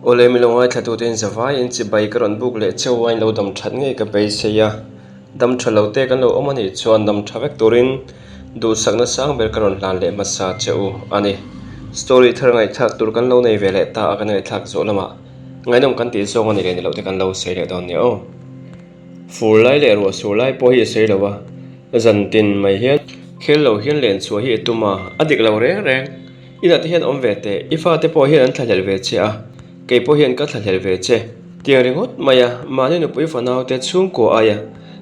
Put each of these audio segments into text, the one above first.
Ole milongai thatu ten zawai in chi bai karon buk le chewai lo dam that nge ka bei seya dam thalo te kan lo omani chuan dam thavek turin du sakna sang ber karon hlan le masa cheu ani story thar ngai thak tur kan lo nei vele ta kan ngai thak zo lama ngainom kan ti song ani le ni lo te kan lo sei le don ni o fur lai le ro sur lai po hi sei lo wa zan tin mai hian khel lo hian len chu hi tuma adik lo reng reng ina te hian om ve te ifa te po hian an thalel ve che a ke po hian ka thalel ve che tiang ringot maya mani nu pui fanau te chung ko aya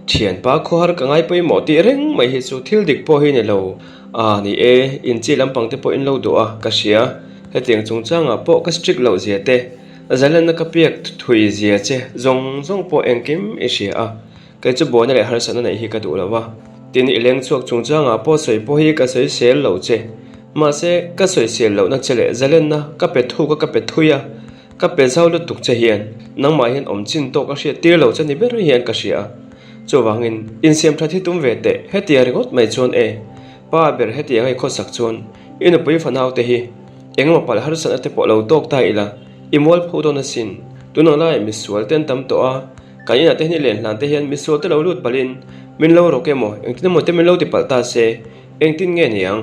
thian pa kho har ka ngai pui mo ti reng mai hi chu thil dik po hi ne lo a ni e in chi lampang te po in lo do a ka sia he tiang chung changa po ka strict lo zia te zalan na ka piak thui zia che zong zong po engkim e sia a ke chu bo na le har san na hi ka du lawa tin ileng chuak chung changa po soi po hi ka soi sel lo che ma se ka soi sel lo na chele zalan na ka pe thu ka pe thuya ka pe zau lu tuk che hian nang ma hian om chin to ka sia tir lo chani ber hian ka sia chowangin in siam tha thi tum ve te hetia ringot mai chon e pa ber hetia ngai kho sak chon in pui fanau te hi engma pal har san ate po lo tok ta ila imol photo na sin tuno lai misual ten tam to a kaina te ni len hlan te hian misual te lo lut palin min lo ro ke mo engtin mo te min lo ti pal ta se engtin nge niang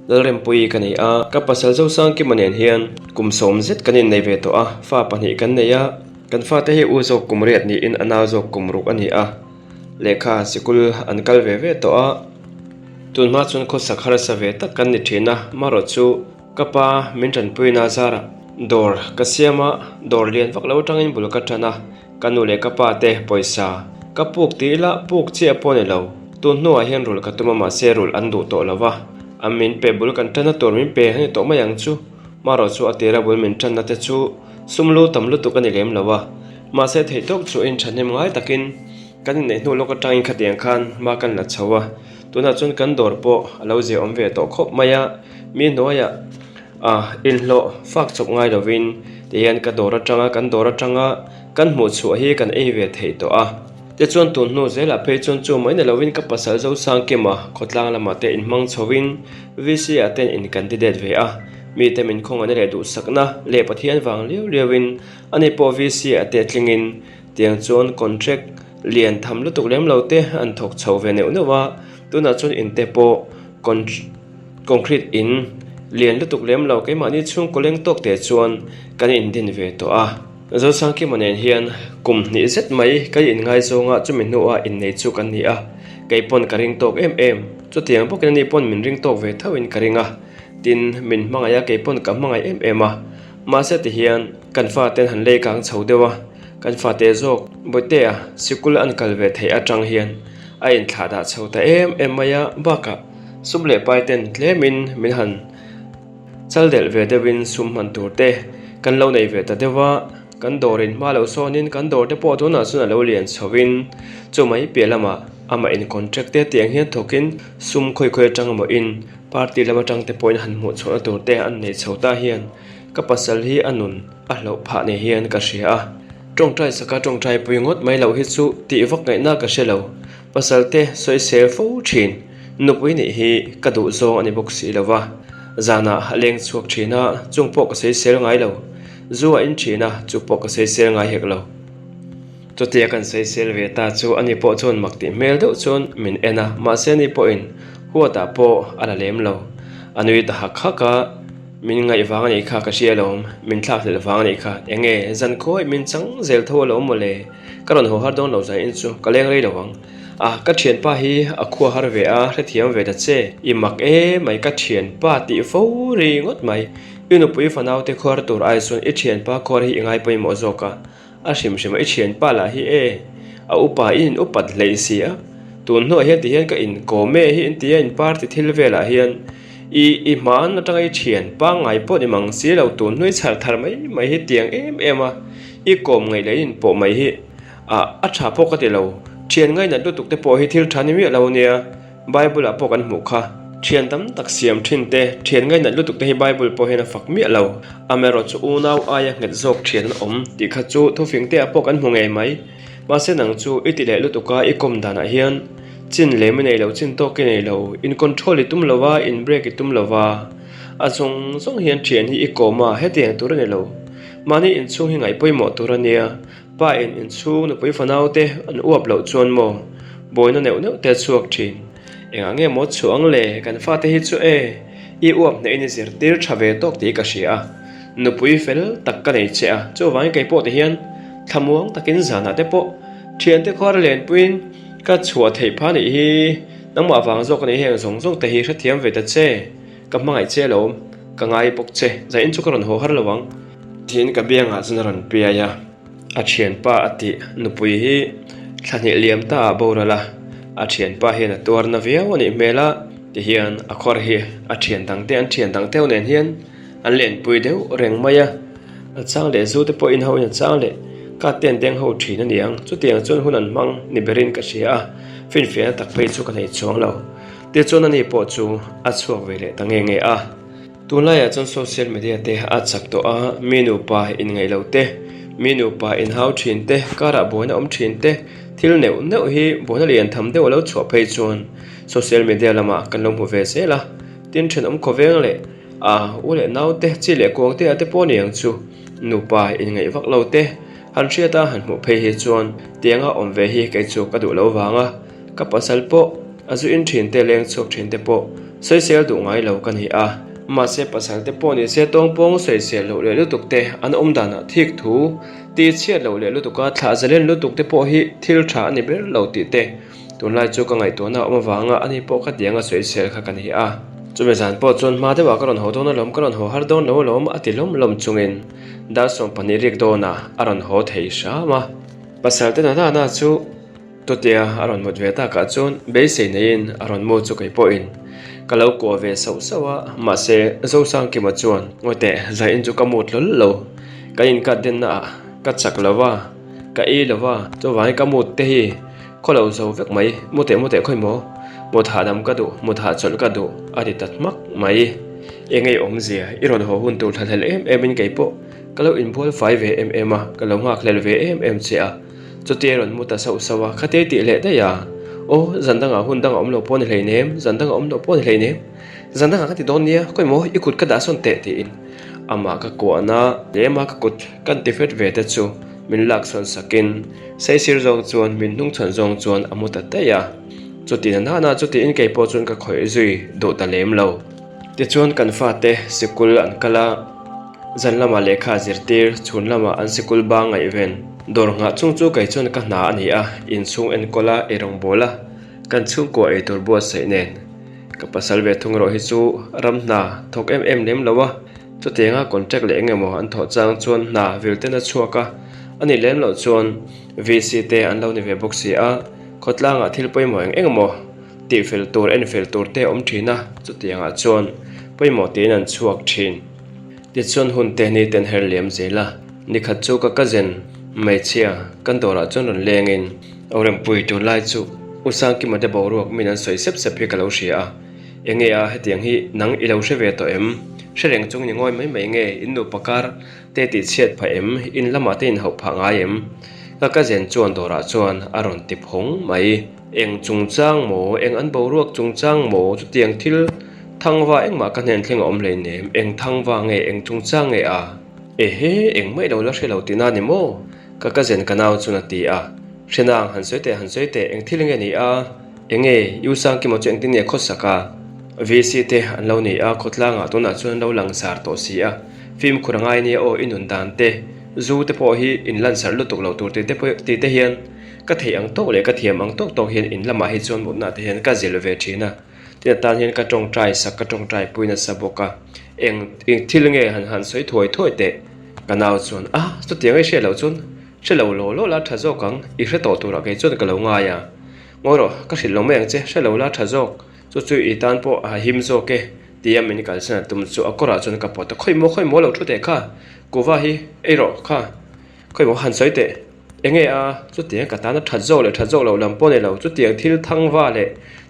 lalrem pui kani a ka pasal zo sang ki manen hian kum som zet kanin nei ve to a fa pani kan nei a kan fa te hi u zo kum riat ni in ana zo kum ruk ani a lekha sikul an kal ve ve to a tun ma chun kho sakhara sa ve tak kan ni thina maro chu kapa min tan pui na zara dor kasiama dor lian vak lo tangin bul ka thana kanu le kapa te poisa kapuk ti la puk che pone lo tun no a hian rul ka tuma ma se rul an du to lawa amin pe bul kan thana tor min pe hani to mayang chu maro chu atera bul min than na te chu sumlu tamlu tu kan lem lawa ma se thei tok chu in thanem ngai takin kan nei nu lo ka tangin khatiang khan ma kan la chawa tuna chun kan dor po alo je om ve to khop maya mi noya in lo fak chok ngai lovin tian ka dora tanga kan dora tanga kan mu chu hi kan ei ve thei to a te chon tun nu zela pe chon chu mai na lovin ka pasal zo sang ke ma khotlang lama te in mang chowin vc aten in candidate ve a mi te min khong ani le du sakna le pathian wang liu liwin ani po vc ate tlingin tiang chon contract lian tham lu tuk lem lo te an thok chho ve neu nawa tuna chon in te po concrete in lian lu tuk lem lo ke mani chung koleng tok te chuan kan in din ve to a zo sang ki manen hian kum ni zet mai kai in ngai zonga chu min nu a in nei chu kan ni a kai pon karing tok em chu tiang po kan ni pon min ring tok ve thawin karinga tin min mangaya kai pon ka mangai em a ma se ti hian kan fa ten han le kang chho dewa kan fa te zok boite a sikul an kal ve thei atang hian a in thla da chho ta em maya baka sumle pai ten tlemin min han chaldel ve dewin sum man tur te kan lo nei ve ta dewa kan dorin ma lo sonin kan dor te po tu na suna lo lian chowin chumai pelama ama in contract te tiang hian thokin sum khoi khoi tang mo in party lama tang te point han mu chona tur te an nei chhota hian ka pasal hi anun a lo pha ne hian ka ria trong trai saka trong trai puingot mai lo hi chu ti vak ngai na ka shelo pasal te soi sel fo thin nupui ni hi ka du zong ani bok si lawa zana haleng chuak thina chungpo ka sei sel ngai lo zuwa in thina chupo ka sei sel ngai hek lo to te kan sei sel ve ta chu ani po chon makti mel do chon min ena ma se ni po in huata po ala lem lo anui ta hakha ka min ngai wang ni kha ka sia lom min thlak le wang ni kha enge zan khoi min chang zel tho lo mole karon ho har don lo za in chu ka leng rei lawang ka thian pa hi a khua har ve a hrethiam ve da che I mak mai ka thian pa ti fo ri ngot mai inu pui fanau te khor tur ai sun I thian pa khor hi ngai pai mo zoka a shim shim I thian pa la hi a upa in upat leisi a tun no hian ti hian ka in ko me hi in ti in party thil vela hian I man na tang I thian pa ngai po ni mang si lo tun noi char thar mai hi tiang em a I kom ngai le in po mai hi a tha po ka ti lo thian ngai na tuk te po hi thil thani mi lo nia bible a po kan mu kha thian tam tak siam thin te thian ngai na tuk te hi bible po he na fak mi lo amero chu unau aya nget zok thian om ti kha chu thofing te a po kan mu ngai mai ma se nang chu I ti le lu tuka I kom dana hian chin le mi nei lo chin to ke nei lo in control I tum lova in break I tum lova a chung hian thian hi I koma he tiang tur nei lo mani in chung hi ngai poimo turania pa in chung na poi fanau te an uap lo chuan mo boina neu neu te chuak thin enga nge mo chuang le kan fa te hi chu i uap ne in zir tir thave tok ti ka hria nupui fel tak ka nei che a chu wang kai po te hian thamuang takin zana te po thian te khor len puin ka chua thei pha ni hi nangma wang zok ni heng zong zong te hi hra thiam ve ta che ka mangai che lo ka ngai pok che za in chu ka ron ho har lawang thin ka bianga chun ron pia ya a thian pa ati nupui hi thani liam ta borala a thian pa hian a tur na via wani mela ti hian a khor hi a thian dang te an thian dang teu nen hian an len pui deuh reng maya a chang le zu te po in ho in chang le ka ten deng ho thin ani ang chu tiang chun hun an mang ni berin ka hria fin fia tak pe chu ka nei chuang lo te chon ani po chu a chuak ve le tange nge a tunlai a chon social media te a chak to a minu pa in ngai lo te minu pa in hau thin te kara boina om thin te thil neu neu hi boina lian tham deuh lo chua phei chuan social media lama kan lo mu ve se la tin then om khoveng le ule nau te chi le kong te ate po niang chu nupa in ngai vak lo te han hria ta han mu phei hi chuan tianga om ve hi kai chu ka du lo wanga ka pasal po azu in thin te leng chok thin te po soi sel du ngai lo kan hi a ma se pasal te po ni se tong pong soi sel lo le lu tuk te an om dana thik thu ti chiat lo le lu tuka thla zalen lu tuk te po hi thil tha ani ber lo ti te tunlai chu ka ngai to na om wanga ani po kha tianga soi sel kha kan hi a chume zan po chon ma de wa karon ho dona lom karon ho har don lo lom atilom lom chungin da som pani rik dona aron ho thei sha ma pasal te na na chu to tia aron mot ve ta ka chon be se nein aron mo chu kai po in kalau ko ve so sawa ma se zo sang ki ma chuan ngote za in chu ka mot lol lo ka in ka den na ka chak lawa ka e lawa to vai ka mot te hi kholo zo vek mai mote khoi mo một hạ đam cái độ một hạ chọn cái độ ai tắt mắc mày em ngay ông gì iron hồ hun tu thật em bên cái bộ cái lâu input phải về em à cái lâu ngoặc lên về em sẽ à cho tiền rồi một ta sâu sâu à khát tỷ lệ đấy à ô dần đang ở hun đang ống lộc pon này ném dần đang ống lộc pon này ném dần đang ở cái đòn nia coi mò ít cút cái đá son tệ thì ama cái quả na để mà cái cút cái tỷ phết về tết chu mình lạc son sakin say sir zong chuan mình nung chuẩn zong chuan amu tát đấy à cho tiền na cho tiền cái po chuan ka khoi zui do ta lem lo ti chuan kan fa te sikul an kala zan lama lekha zirtir chhun lama an sikul ba ngai ven dor nga chung chu kai chuan ka na ani a in chung en kola erong bola kan chung ko e tor bo sai nen ka pasal ve thung ro hi chu ram na thok em lem lawa cho tenga contract le ngemo an tho chang chuan na velte na chuaka ani lem lo chuan vc te an lo ni ve boxi a khotlanga thil poimo engmo ti fel tur en fel tur te om thina chu tianga chuan poimo te nan chuak thin ti chuan hun te ni ten her lem zela ni khat chu ka kazen mai chia kan dora chuan ron lengin orem pui tu lai chu usang ki mate boruak minan soi sep sep hi kalo hria enge a hetiang hi nang ilo hre to em hreneng chung ni ngoi mai nge innu pakar te ti chiat pha em in lama te in ho pha nga em ka zen chuan dora chuan aron tip hong mai eng chungchang mo eng an boruak chungchang mo chu tiang thil thangwa engma kan hen thleng om le nem eng thangwa nge eng chungchang nge a he eng mai lo la hrelo tina ni mo ka zen kanau chuna ti a hrenang han soite eng thil nge ni a enge yusang ki mo cheng tin ne khosaka vc te an lo ni a khotlanga tuna chuan lo langsar to si a film khurangai ni o inun dan te zu te po hi in lan sar lu tuk lo tur te te hian ka thei ang to le ka thiam ang to hian in lama hi chon mutna te hian ka zil ve thina te tan hian ka tong trai sak ka tong trai puina saboka eng thil nge han soi thoi te kanau chuan chu tiang ai she lo chun she lo la tha zo kang I hre to tur a ke chon ka lo nga ya ngoro ka hril lo meng che she lo la tha zok chu I tan po him zo ke tiam min kal sana tum chu akora chon ka pot khoi mo lo thu te kha kuwa hi ero kha khoi mo han soi te enge a chu tiang ka ta na tha zo lo lam po ne lo chu tiang thil thangwa le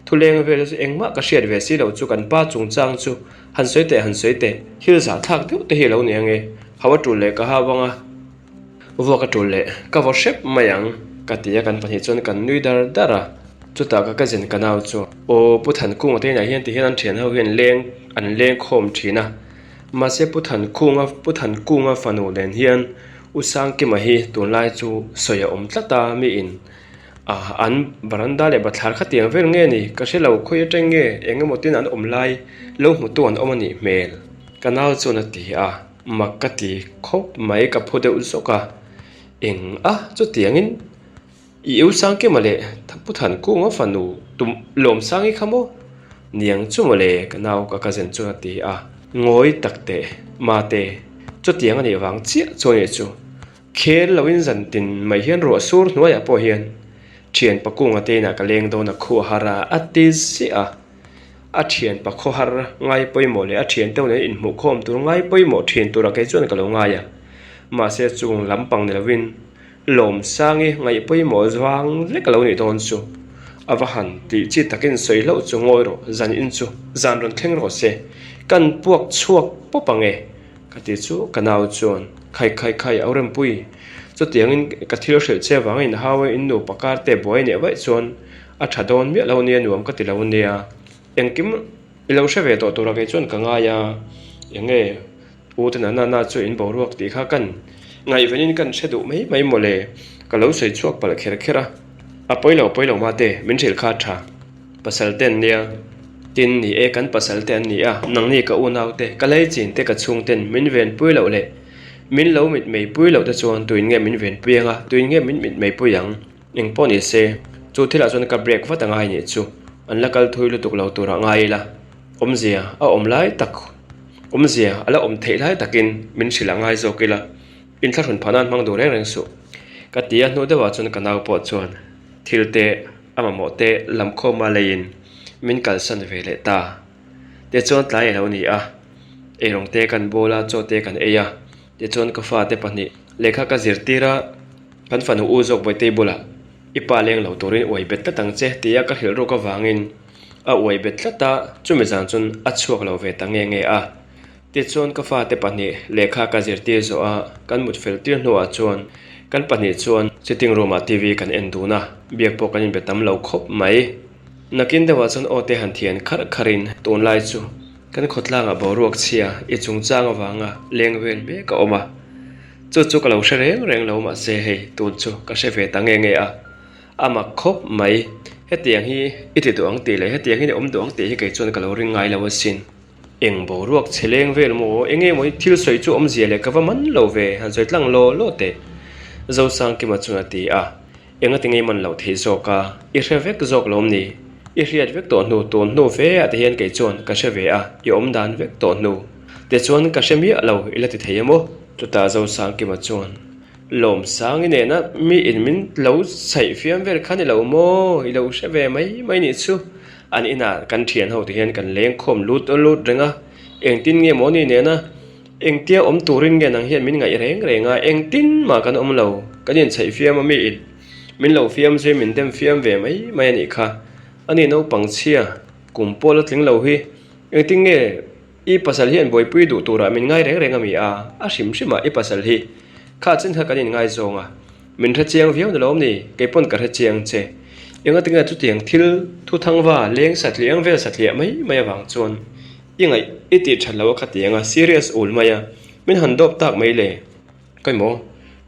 thuleng ve le engma ka hriat ve si lo chu kan pa chung chang chu han soi te hil za thak deuh te hi lo ne nge hawa tu le ka hawanga vo ka tu le ka vo shep mayang ka tia kan pani chon kan nui dara chu ta ka zen kanau chu o puthan kung te na hian ti hian an then ho hian an leng khom thina mà sẽ bút hẳn kunga phanu len hiền usang ki ma hi tun lai chu soya tlata mi in an baranda le bathlar kha tiang vel nge ni ka se lo khoi ateng nge enge motin an lai lo mu tu an omani mel kanal chu na ti makati khop mai ka phode usoka eng chu tiangin iu sang ke male thaput han kunga phanu tum lom sangi khamo niang chu male kanau ka zen chu na ti ngoi takte mate chu tiang ani wang chi chu ne chu khel lawin zan tin mai hian ro sur hnuaya po hian thian pakunga te na ka leng do na khu hara atis si a thian pa kho har ngai poimo le a thian te ne in mu khom tur ngai poimo thian tur ka chuan ka lo ngaya ma se chung lampang ne lawin lom sangi ngai poimo zwang le ka lo ni don chu avahan ti chi takin soi lo chu ngoi ro zan in chu zan ron thleng ro se kan puak chuak popange ka ti chu kanau chuan khai auram pui chu tiangin ka thil hrel che wangin hawe in nu pakar te boy ne vai chuan a thadon mi lo ne nuam ka ti lo nia engkim ilo she ve to tura ke chuan ka nga ya enge utna na chu in boruak ti kha kan ngai venin kan shedu mai mole ka lo sei chuak pal khera a poilo ma te min thil kha tha pasal ten nia tin ni e kan pasal ten ni nang ni ka unaw te ka lei chin te ka chung ten min ven puilo le min lo mit mei puilo te chuan tuin nge min ven puanga tuin nge min mit mei puyang eng poni se chu thila chuan ka break wa tanga ni chu an la kal thui lu tuk lo tura ngai la omzia a omlai tak omzia ala om thei lai takin min sila ngai zo kila in thla hun phanan mang do reng su ka tia nu de wa chuan ka naw po chuan thilte ama mo te lam kho ma lein min kal san ve le ta te chuan tlai lo ni e rong te kan bola cho te kan eya te chuan ka fa te pani lekha ka zirtira kan fanu u zok boi te bula ipa leng lo turin oi bet ta tang che tia ka hil ro ka wangin a oi bet tlata chumi zan chun a chuak lo ve ta nge te chuan ka fa te pani lekha ka zirti zo kan mut fel tir hnuwa chuan kan pani chuan sitting room tv kan enduna biak po kan in betam lo khop mai nakin dewa chuan ote han thian kharin ton lai chu kan khotlanga boruak chia i chung changa wanga lengvel be ka oma chu ka lo reng lo ma se hei tu chu ka se ve ta nge ama khop mai hetiang hi iti tu ang ti le hetiang hi om du ang ti hi ke chuan ka lo ring ngai lo sin eng boruak cheleng vel mo enge moi thil soi chu om zia le ka man lo ve han zoi tlang lo te zo sang ki ma chuna ti enga tingai man lo thei zo ka i revek zok lom ni i riat vek to nu ve te hian ke chuan ka se ve i om dan vek to nu te chuan ka se mi lo ila ti thei mo chu ta zo sang ki ma chuan lom sang ine na mi in min lo sai fiam ver khani lo mo i lo se ve mai ni chu an ina kan thian ho te hian kan leng khom lut renga eng tin nge mo ni ne na eng tia om turin nge nang hian min ngai renga eng tin ma kan om lo kan in sai fiam mi in min lo fiam se min dem fiam ve mai ni kha ani no pangchia kumpol tling lo hi eng tin nge i pasal hian boi pui du tura min ngai renga mi a shima i pasal hi kha chen ha kan in ngai zonga min tha chiang viau na lom ni ke pon ka tha chiang che enga tinga chu tiang thil thu thangwa leng satliang vel satlia mai awang chon ingai iti thalo kha tianga serious ul maya min han dop tak mai le kai mo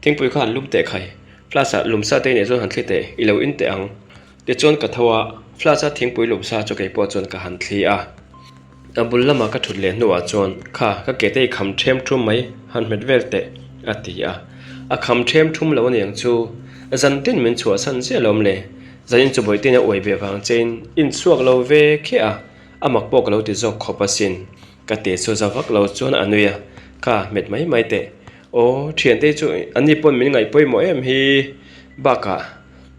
thingpui khan lum te khai flasa lumsa te ne zon han thlite ilo in te ang te chon ka thawa flasa thingpui lumsa chu kai po chon ka han thli abul lama ka thut le nuwa chon kha ka ke te kham them thum mai han met vel te ati a kham them thum lo ne ang chu zan tin min chua san se lom le zain chu boi tin a oi be wang chen in chuak lo ve khe amak pok lo ti zok khopasin ka te so zawak lo chon anuya kha met mai te o thian te chu ani pon min ngai poi mo em hi baka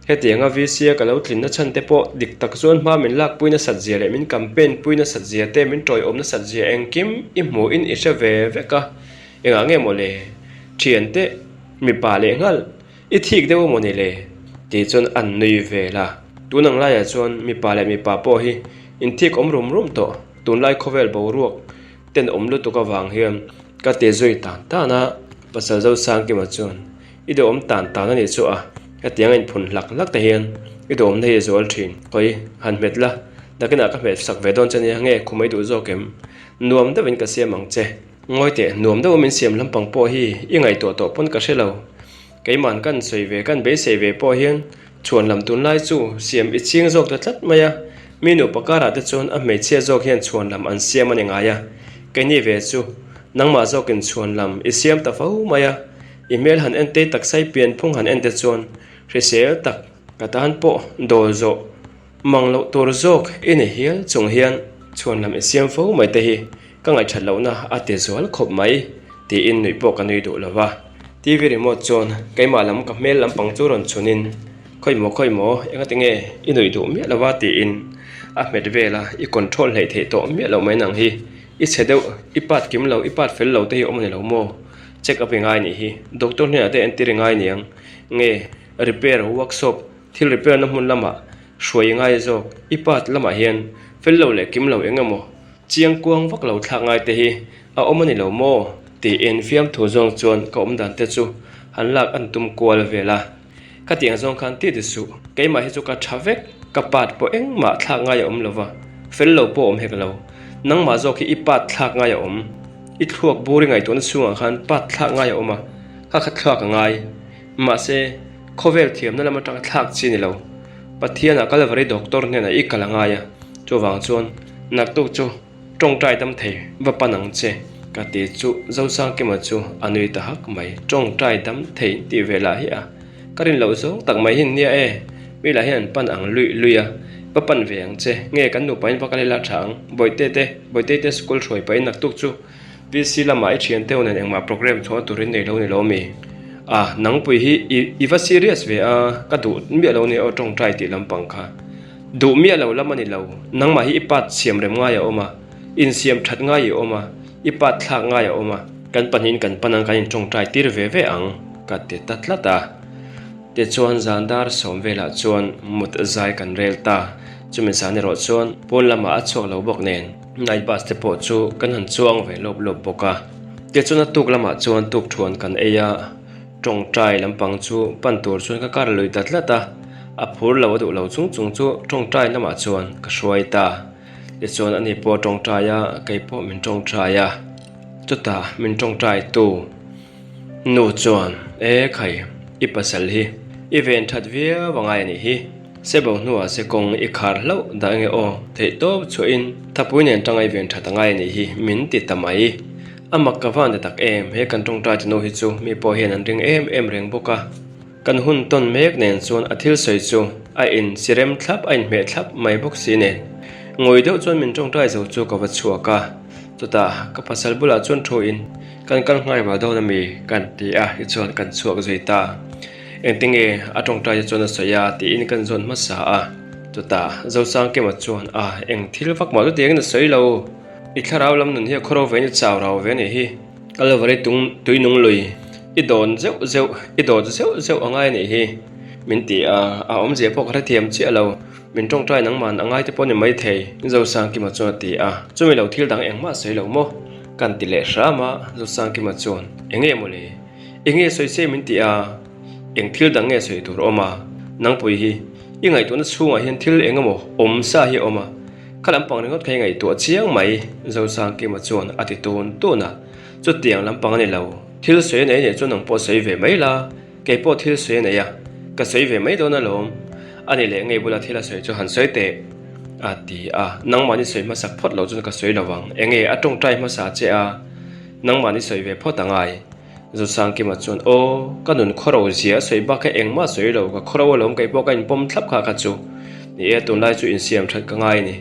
hetianga visia ka lo thlin na chan te po dik tak zon ma min lak puina satzia le min campaign puina satzia te min troi om na satzia engkim i mu in isha ve ka enga nge mo le thian te mi pa le ngal i thik dewo mo ni le ti chon an nui ve la tunang la ya chon mi pa po hi in thik om rum to tun lai khovel bo ruak ten om lu tu ka wang hiam ka te zoi ta na pasal zo sang ki ma chon i do om tan na ni chu ka tiang in phun lak ta hian i do om nei zol thin koi han met la dakina ka met sak ve don chani nge khumai du zo kem nuam da vin ka se mang che ngoi te nuam do min siam lampang po hi ingai to pon ka hrelo keiman kan soi ve kan be sei ve po hian chuan lam tun lai chu siam I ching jok ta tlat maya minu pakara te chon a mei che jok hian chuan lam an siam ani ngaya ke ni ve chu nangma jok in chuan lam I siam ta fo maya email han ente taksai pian phung han ente chon resel tak katan po dol zo manglo tor jok in hial chung hian chuan lam I siam fo mai te hi ka ngai that lo na ate zol khop mai ti in nui po ka nui du lawa TV remote chon keima lam ka mel lam pang chu ron chunin khoi mo enga tinge inui du mi lawa ti in a met vela I control hei the to mi lo mai nang hi I chedeu I pat kim lo I pat fel lo te hi om ni lo mo check up ngai ni hi doctor ne ate anti ngai niang nge repair workshop thil repair na mun lama shoi ngai zo I pat lama hian fel lo le kim lo enga mo chiang kuang vak lo thla ngai te hi a om ni lo mo ti in fiam thu zong chuan ka om dan te chu han lak an tum kwal vela ka tiang zong khan ti de su keima hi chu ka thavek ka pat po eng ma thla ngai om lova fel lo po om hek lo nang ma zo ki I pat thla ngai om I thuak buri ngai ton sunga khan pat thla ngai oma ka khat thla ka ngai ma se khovel thiam na lama tang thak chi ni lo pathiana kalvari doctor ne na I kalanga ya chu wang chuan nak tu chu trong trai tam thei va panang che ka ti chu zo sang ke ma chu anui ta hak mai trong trai tam thei ti vela hi a karin lo zo tak mai hin nia e mi la hian pan ang luya pa pan veng che nge kan nu pain pakale la thang boite te school throi pai nak tuk chu VC lama I thian te onen engma program tho turin nei lo mi a nang pui hi iwa serious ve a ka du mi lo ni o trong trai ti lampang kha du mi lo lamani lo nang ma hi ipat siam rem nga ya oma in siam that nga ya oma ipat thak nga ya oma kan panin kan panang kan trong trai tir ve ang ka te tatlata te chuan zandar som vela chuan mut zai kan relta chumin sani ro chuan pon lama a chok lo bok nen nai bas te po chu kan han chuang ve lop boka te chuna tuk lama chuan tuk thuan kan eya trong trai lampang chu pan tur chuan ka kar loi tatlata a phur lo du lo chung chu trong trai lama chuan ka hruai ta te chuan ani po trong trai ya kei po min trong trai ya chuta min trong trai tu nu chuan e khai I pasal hi event that via wangai ni hi sebo nuwa se kong I khar lo da nge o thei top chu in thapui nen tang event that ngai ni hi min ti tamai amak ka van de tak em he kan tong trai no hi chu mi po hian an ring em reng boka kan hun ton mek nen chuan athil soi chu a in sirem thlap a in me thlap mai bok si nen ngoi deuh chuan min tong trai zo chu ka wa chuaka chuta ka pasal bula chuan tho in kan ngai ba do na mi kan ti a hi chuan kan chuak zoi ta entinge atong trai chuan soya ti in kan zon ma sa a chuta zo sang ke ma chuan a eng thil vak ma lu tiang na soi lo I tharau lam nun hi khoro ve ni chaw raw ve ni hi kalvari tung tuinung lui I don zeu angai ni hi min ti a om je pok ra thiam chi alo min tong trai nang man angai te pon mai thei zo sang ki ma chuan ti a chumi lo thil dang eng ma soi lo mo kan ti le rama zo sang ki ma chuan enge mole enge soi se min ti a eng thil dang nge soi tur oma nang pui hi ingai tu na chunga hian thil engamo om sa hi oma kalam pang ringot khai ngai tu chiang mai zo sang ki ma chuan ati ton tu na chu tiang lam pang ni lo thil soi nei ne chu nang po soi ve mai la ke po thil soi nei ya ka soi ve mai do na lom ani le ngai bula thila soi chu han soi te ati a nang mani soi ma sak phot lo chu ka soi lawang enge atong trai ma sa che a nang mani soi ve phot angai zo sang ki ma chuan o kanun khoro zia soi ba ka engma soi lo ka khoro lom kai po ka in pom thlap kha ka chu ni e tun lai chu in siam that ka ngai ni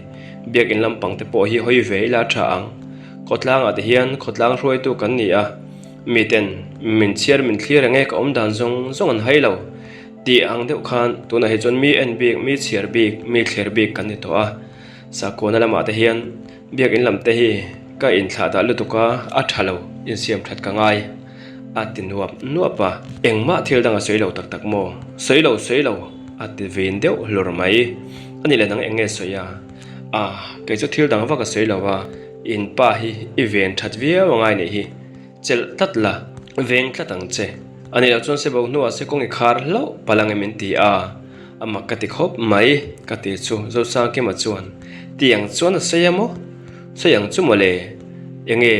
biak in lampang te po hi hoi ve la tha ang khotlang a te hian khotlang roi tu kan ni a miten min chiar min thlir nge ka om dan zong an hailo ti ang deuh khan tuna he chon mi en bik mi chiar bik mi thler bik kan ni to a sa ko na lama te hian biak in lam te hi ka in thla da lu tu ka a thalo in siam that ka ngai ati nuapa engma thil danga soilo tak mo soilo ati vein deuh hlor mai ani le nang enge soya ke chu thil dang waka soilo wa in pa hi event that via wangai ni hi chel tatla veng tlatang che ani la chon se bo nuwa se kong I khar lo palang min ti a ama kati khop mai kati chu zo sang ke ma chuan tiang chuan sayamo sayang chu mole enge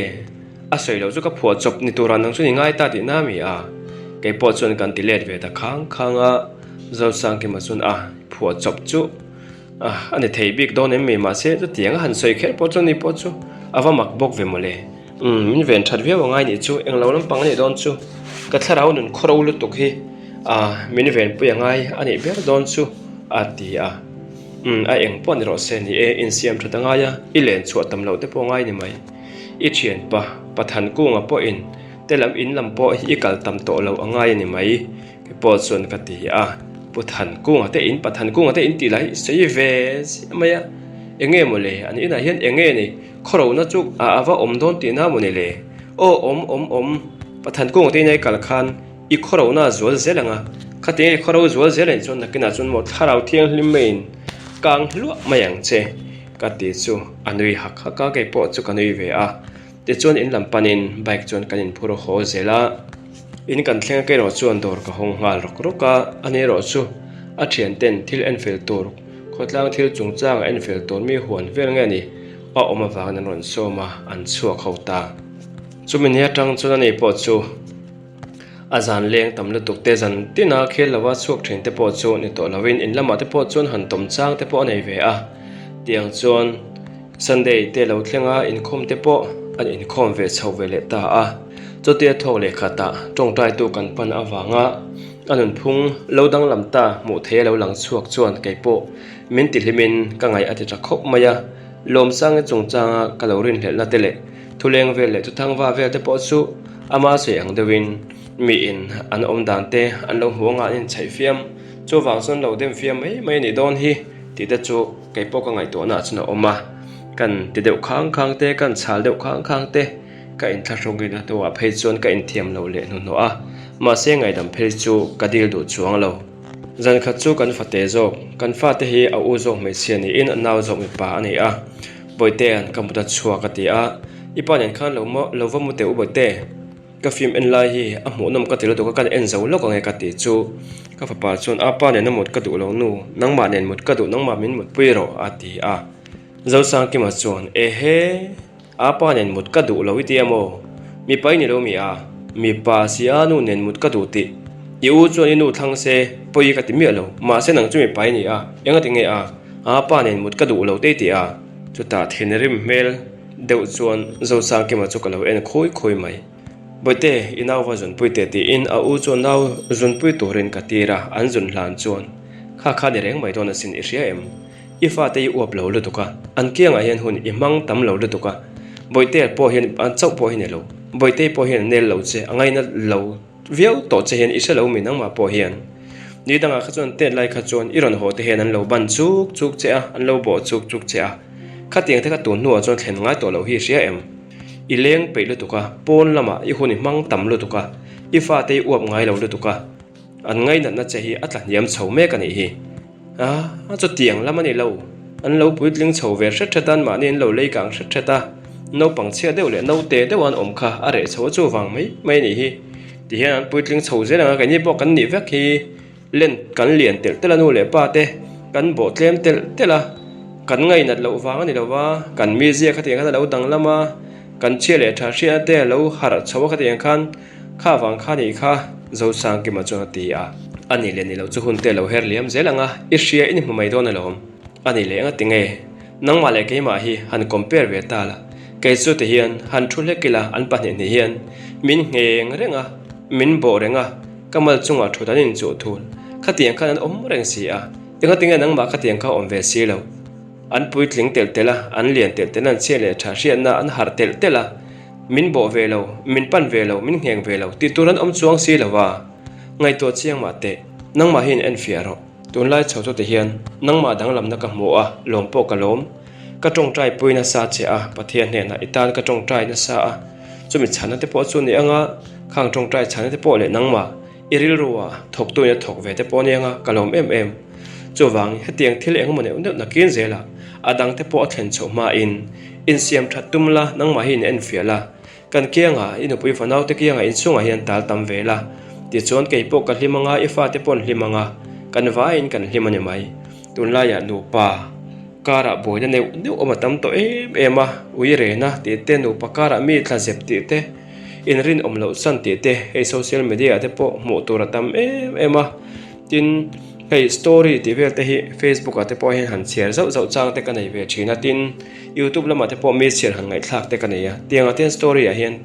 a soi lo chu ka phua chop ni turan nang chu ni ngai ta ti na mi a ke po chun kan ti let ve ta khang a zo sang ki ma chun a phua chop chu ani thei bik don em mi ma se chu tiang han soi kher po chu ni po chu awa mak bok ve mole min ven that ve ngai ni chu eng lo lam pang ni don chu ka tharau nun khoro lu tuk hi min ven pu ngai ani ber don chu ati a eng pon ro se ni e in siam thata nga ya I len chu tam lo te po ngai ni mai I thian pa pathan ku nga po in telam in lam po I kal tam to lo angai ni mai ke po chon ka ti pathan ku nga te in pathan ku nga te in ti lai sei ve maya enge mole ani na hian enge ni khoro na chu awa om don ti na mo ni le om pathan ku nga te nei kal khan I khoro na zol zelanga khate khoro zol zelen chon nakina chon mo tharau thiang hlim main kang lu mayang che ka ti chu anui hak ka ke po chu kanui ve te chon in lam panin bike chon kanin phuro ho zela in kan thleng ke ro chuan dor ka hong ngal rok ka ani ro chu a thian ten thil en fel tur khotlang thil chungchang en fel tur mi huan vel nge ni oma wang nan ron soma an chuak khota chumin ya tang chon ani po chu azan leng tam lu tuk te zan tina khel lawa chuak thin te po chu ni to lawin in lama te po chun han tom chang te po nei ve tiang chuan Sunday te lo thlenga in khom te po an in khom ve chho ve le ta chu te thok le khata tong tai tu kan pan awanga anun phung lo dang lam ta mu the lo lang chuak chuan ke po min ti hlimin ka ngai ati tra khop maya lom sang chung changa kalorin hle la tele thuleng ve le chu thangwa ve te po chu ama se ang dewin mi in an om dan te an lo huanga in chai fiam chu wang son lo dem fiam mai ni don hi ti te chu ke po ka ngai to na chuna oma kan ti deuh khang te kan chal deuh khang te ka in thla rongin to a phei chon ka in thiam lo le no ma se ngai dam phei chu ka dil du chuang lo zan khat chu kan fate zo kan fa te hi a u zo me sian ni in naw zo mi pa ani boite an kamuta chua ka ti ipan en khan lo va mu te u boite ka film en lai hi a mu nom ka ti lo to ka kan en zo lo ka nge ka ti chu ka fa pa chon a pa ne na mut ka du lo nu nang ma nen mut ka du nang ma min mut pui ro ati zo sang ki ma chon he a pa nen mut ka du lo iti amo mi pai ni lo mi mi pa sia nu nen mut ka du ti i u chon inu thang se poi ka ti mi lo ma se nang chu mi pai ni enga ti nge a pa nen mut ka du lo te ti chu ta thin rim mel deuh chuan zo sang ki ma chu ka lo en khoi mai boite inaw wa zun puite ti in a u chon naw zun pui turin ka tira an zun hlan chuan kha ni reng mai don sin iria em ifa te uap lo lu tuka an kianga hian hun imang tam lo lu tuka boite po hian an chau po hian lo boite po hian nel lo che angai na lo viau to che hian isa lo mi nang ma po hian ni danga kha chon te lai kha chon iron ho te hian an lo ban chuk che an lo bo chuk che kha tiang te ka tu nu chon thlen ngai to lo hi ria em ileng pe lu tuka pon lama I huni mang tam lu tuka ifa te uap ngai lo lu tuka an ngai na che hi atla niam chho me ka ni hi chu tiang lama ni lo an lo puitling chho ver thatan ma nin lo lei kang thata no pang che deu le no te de wan om kha are chho chu wang mai ni hi ti hian an puitling chho ze la ka ni bo kan ni vek hi len kan lian tel tel anu le pa te kan bo tlem tel tela kan ngai nat lo wang ani lo wa kan mi zia kha ti ka lo dang lama kan che le tha ria te lo har chawa ka tiang khan kha wang kha ni kha zo sang ki ma chu ti ani le ni lo chu hun te lo her liam zelanga I ria in mai don lo ani le nga tinge nang ma le ke ma hi han compare ve ta la ke chu te hian han thu le kila an pa ni hian min ngeng renga min bo renga kamal chunga thu danin chu thul kha tiang khan an om reng si tinga tinga nang ma kha tiang kha om ve si lo an puitling tel tela an lian tel tenan che le tha ria na an har tel tela min bo ve lo min pan ve lo min ngeng ve lo ti turan om chuang si lawa ngai to chiang ma te nang ma hin en fiaro tun lai chho to te hian nang ma dang lam na ka mo lom po ka lom ka tong trai puina sa che pathian ne na itan ka tong trai na sa chumi chana te po chu ni anga khang tong trai chana te po le nang ma iril ruwa thok tu ya thok ve te po ni anga kalom em chu wang hetiang thil eng mo ne na kin zela adang te po thlen chho ma in siam thatum la nang ma hin en fiala kan kianga inu pui fanau te kianga in chunga hian tal tam vela ti chon ke po ka hlimanga ifa te pon hlimanga kan va in kan hlimani mai tun la ya nu pa kara boina neu oma tam to ema uire na ti te nu pakara mi thla zep ti te in rin omlo san ti te he social media te po mo tura tam ema tin hei story ti vel te hi Facebook ate po hin han share zau chang te kanai ve thina tin YouTube lama te po mi share han ngai thlak te kanai ya tianga ten story a hian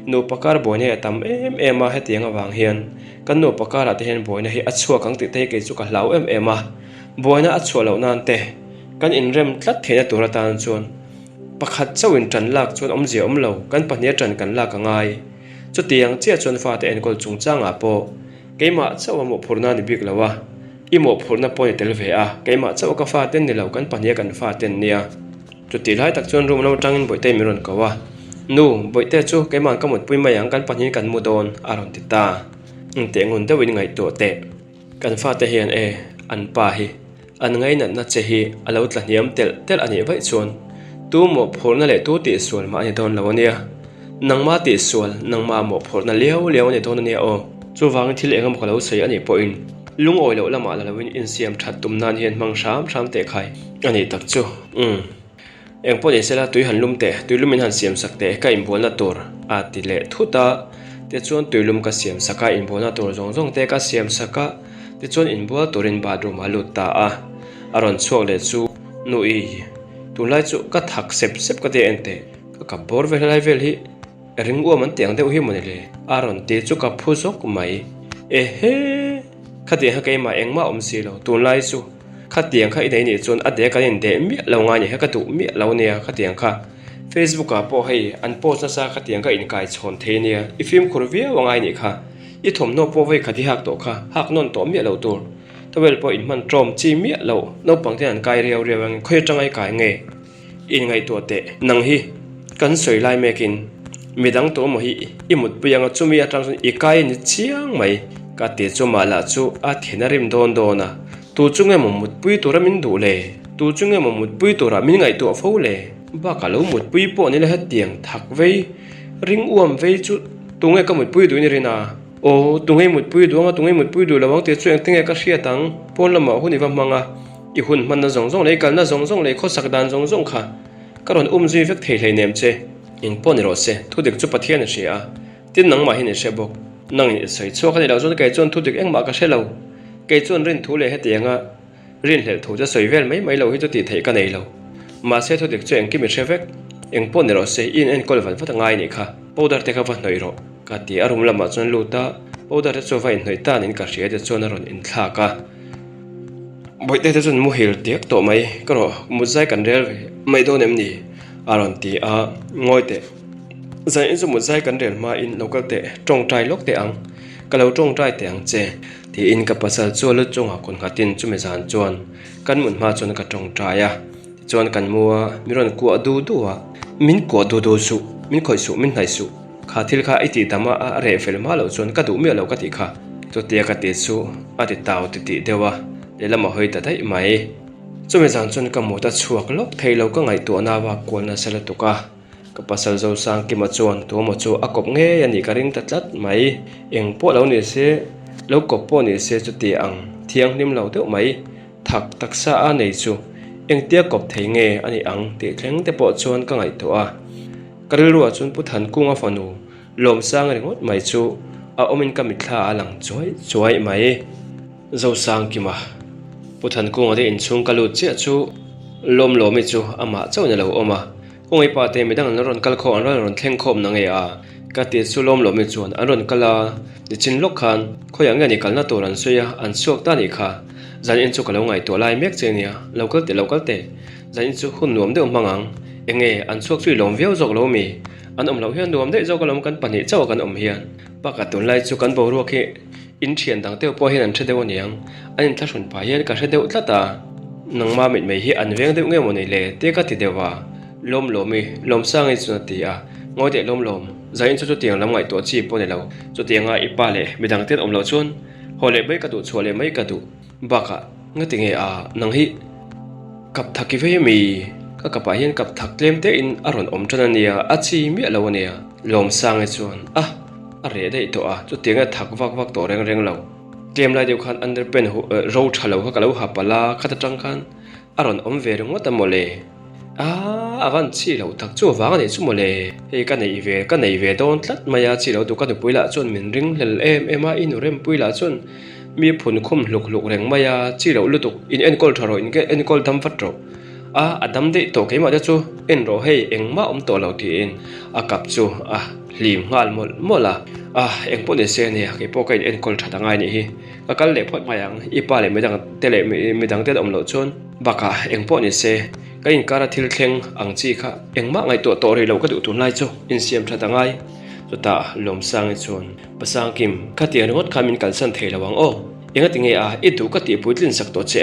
nu pakar boina tam ema he tianga wang hian kan nu pakara te hian boina hi achua kang ti te ke chu ka hlau ema boina achua lo nan te kan in rem tlat thena tura tan chuan pakhat chawin tran lak chuan om zia om lo kan pahnia tran kan lak angai chu tiang chia chuan fa te en kol chung changa po keima chawa mo phurna ni bik lawa imo phurna point tel ve a keima chawa ka fa ten ni lo kan pahnia kan fa ten nia chu ti lai tak chuan rum lo tangin boite miron kawa nu boite chu keima ka mot pui mayang kan pahnia kan mu don aron ti ta te ngun te win ngai to te kan fa te hian an pa hi an ngai na che hi alo tla niam tel ani vai chuan tu mo phorna le tu ti sual ma ni don lawania nangma ti sual nangma mo phorna leo ni don ania o chu wang thil engam khalo sei ani po in lung oi lo lama la lawin in siam that tum nan hian mang sham te khai ani tak chu eng po ni sela tui han lum te tui lumin han siam sak te ka im bolna tur a ti le thuta te chuan tui lum ka siam saka in bolna tur zong te ka siam saka te chuan in bol turin bathroom alut ta a aron chuak le chu nu i tunlai chu ka thak sep ka te ente ka bor vel hi ring u man tiang deuh hi mani le aron te chu ka phu zok mai he khati ha kai ma engma om si lo tunlai chu khatiang kha idai ni chun ade ka in de mi lo nga ni ha ka tu mi lo nia khatiang kha Facebook ka po hei an post na sa khatiang ka in kai chhon the nia I film khurvia wangai ni kha I thom no po ve khati hak to kha hak non to mi lo tur tawel po in man trom chi mi lo no pangte an kai riau ang khoi tangai kai nge in ngai to te nang hi kan soi lai mekin midang to mo hi imut puyanga chumi atang I kai ni chiang mai ka te chu mala chu a thenarim don na tu chunge mut pui to ramin du le tu chunge mut pui to ramin ngai to fo le ba ka lo mut pui po ni le ha tiang thak vei ring uam vei chu tunge ka mut pui du ni rina o tungai mut pui du lawang te chuang tinge ka hria tang pon lama huni wa manga I hun man na zong le kal na zong le kho sak dan zong kha karon zui vek thei hlei nem che in pon ro se thu dik chu pathian ria a tin nang ma hi ni se bok nang ni sei chu kha ni lo zon kai chon thu dik eng ma ka se lo kai chon rin thu le he tianga rin hlel thu ja soi vel mai lo hi chu ti thei ka nei lo ma se thu dik chu eng ki mi se vek eng pon ro se in en kol van fa ngai ni kha powder te ka va noi ro ka ti arum lama chon luta powder te chu va in noi ta nin ka hria te chon ron in thla ka boite te chon mu hil tiak to mai ka ro mu zai kan rel mai do nem ni aron ti a ngoi te zai in chu mu zai kan rel ma in local te tong trai lok te ang ka lo tong trai te ang che ti in ka pasal chu lu chunga kon khatin chu me zan chuan kan mun ma chon ka tong trai a chuan kan mua miron ku adu a min ko du su min khoi su min nai su kha thil kha iti tama a re fel ma lo chuan ka du mi lo ka ti kha to te ka te chu a ti taw ti dewa le lama hoi ta dai mai chume zan chun ka mo ta chuak lok thei lo ka ngai to na wa kol na sala tu ka pasal zo sang ki ma chuan to mo chu a kop nge ani ka ring ta tlat mai eng po lo ni se lo kop po ni se chu ti ang thiang nim lo deuh mai thak taksa a nei chu eng tia kop thei nge ani ang ti thleng te po chuan ka ngai to a karil ruwa chun puthan kunga fanu lom sang ringot mai chu a omin ka mitla alang choi mai zo sang ki ma puthan kunga de in chung kalu che chu lom mi chu ama chawna lo oma ongei pa te midang an ron kal kho an ron thleng khom na nge a ka ti chu lom mi chuan an ron kala ni chin lok khan khoyang ni kalna toran soya an suak ta ni kha zan in chu kalo ngai to lai mek che nia local te zan in chu hun nuam de mangang enge an suak chui lom veo jok lo mi an om lo hian nuam de jok lom kan pani chaw kan om hian paka tun lai chu kan bo ro khi in thian dang te po hian an the dew niang an thla sun pa hian ka the dew tlata nangma mit mai hi an veng de nge mo nei le te ka ti dewa lom mi lom sang i chu ti a ngoi de lom zain chu tiang lam ngai to chi po ne lo chu tianga ipa le midang ten om lo chun hole bai ka du chole mai ka du baka ngatinge a nang hi kap thaki ve mi ka kapa hian kap thak tlem te in aron om tana nia achi mi lo nia lom sang e chuan a re dei to a chu tianga thak wak to reng lo tlem lai deu khan underpen ro thalo ka lo ha pala khata tang khan aron om ve ro ngota mole avan chi lo tak chu wang ani chu mole he ka nei ve don tlat maya chi lo du ka nu puila chon min ring lel ema in rem puila chon mi phun khum luk reng maya chi lo lutuk in en kol tharo in ke en kol dam fat ro adam de to keima de chu en ro hei engma to lo ti in akap chu lim ngal mola eng po ne se ne ke po kai en kol thata ngai ni hi ka kal le phot mayang ipa le medang tele medang te om lo chon baka eng po ne se ka in kara thil thleng ang chi kha engma ngai to ri lo ka du tu lai chu in siam thata ngai ta lom sang chon pasang kim ka ti angot khamin kal san thei lawang enga tinge i tu ka ti puitlin sak to che